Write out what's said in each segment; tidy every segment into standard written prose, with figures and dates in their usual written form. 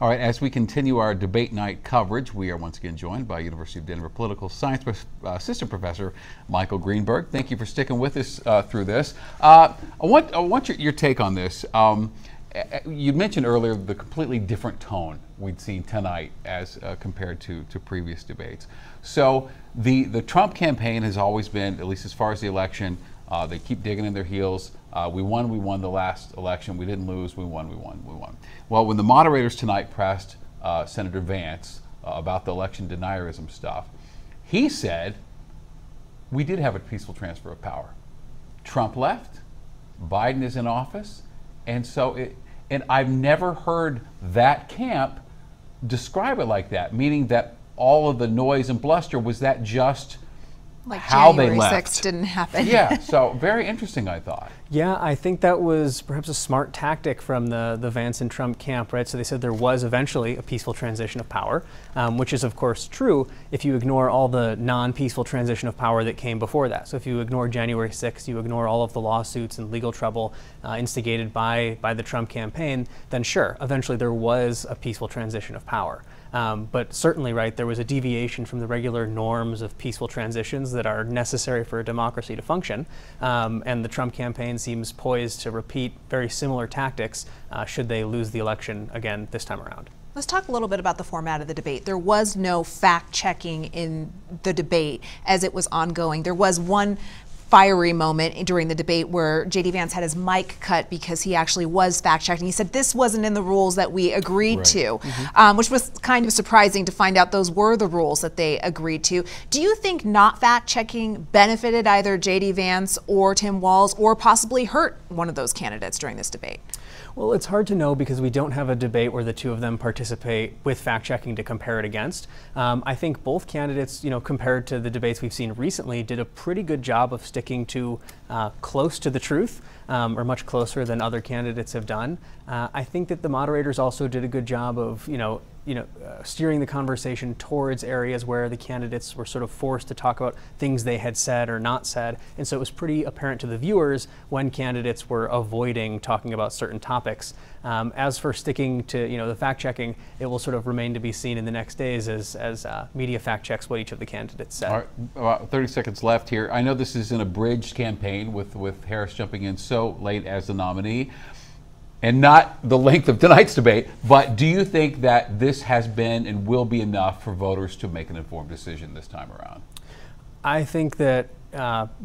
All right, as we continue our debate night coverage, we are once again joined by University of Denver political science assistant professor Michael Greenberg. Thank you for sticking with us through this. I want your take on this. You mentioned earlier the completely different tone we'd seen tonight as compared to previous debates. So the Trump campaign has always been, at least as far as the election, they keep digging in their heels. We won the last election. We didn't lose. We won. Well, when the moderators tonight pressed Senator Vance about the election denierism stuff, he said we did have a peaceful transfer of power. Trump left. Biden is in office. And and I've never heard that camp describe it like that, meaning that all of the noise and bluster was that just like how January they left. 6th didn't happen. Yeah, so very interesting, I thought. Yeah, I think that was perhaps a smart tactic from the Vance and Trump camp, right? So they said there was eventually a peaceful transition of power, which is of course true if you ignore all the non-peaceful transition of power that came before that. So if you ignore January 6th, you ignore all of the lawsuits and legal trouble instigated by the Trump campaign, then sure, eventually there was a peaceful transition of power. But certainly, right, there was a deviation from the regular norms of peaceful transitions that are necessary for a democracy to function. And the Trump campaign seems poised to repeat very similar tactics should they lose the election again this time around. Let's talk a little bit about the format of the debate. There was no fact-checking in the debate as it was ongoing. There was one fiery moment during the debate where J.D. Vance had his mic cut because he actually was fact-checking. He said this wasn't in the rules that we agreed to, which was kind of surprising to find out those were the rules that they agreed to. Do you think not fact-checking benefited either J.D. Vance or Tim Walz or possibly hurt one of those candidates during this debate? Well, it's hard to know because we don't have a debate where the two of them participate with fact-checking to compare it against. I think both candidates, compared to the debates we've seen recently, did a pretty good job of sticking to close to the truth, or much closer than other candidates have done. I think that the moderators also did a good job of, steering the conversation towards areas where the candidates were sort of forced to talk about things they had said or not said. And so it was pretty apparent to the viewers when candidates were avoiding talking about certain topics. As for sticking to, the fact-checking, it will sort of remain to be seen in the next days as media fact-checks what each of the candidates said. All right, about 30 seconds left here. I know this is an abridged campaign with Harris jumping in so late as the nominee, and not the length of tonight's debate, but do you think that this has been and will be enough for voters to make an informed decision this time around? I think that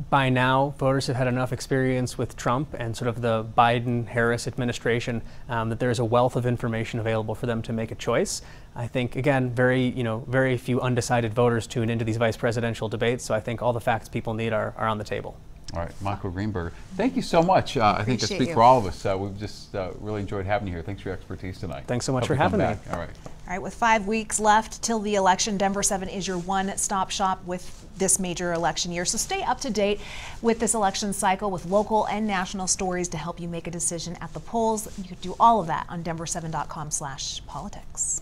by now, voters have had enough experience with Trump and sort of the Biden-Harris administration that there's a wealth of information available for them to make a choice. I think, again, very few undecided voters tune into these vice presidential debates, so I think all the facts people need are on the table. All right, Michael Greenberger, thank you so much. I think I speak for all of us. We've just really enjoyed having you here. Thanks for your expertise tonight. Thanks so much for having me. All right. All right, with 5 weeks left till the election, Denver 7 is your one-stop shop with this major election year. So stay up to date with this election cycle with local and national stories to help you make a decision at the polls. You can do all of that on denver7.com/politics.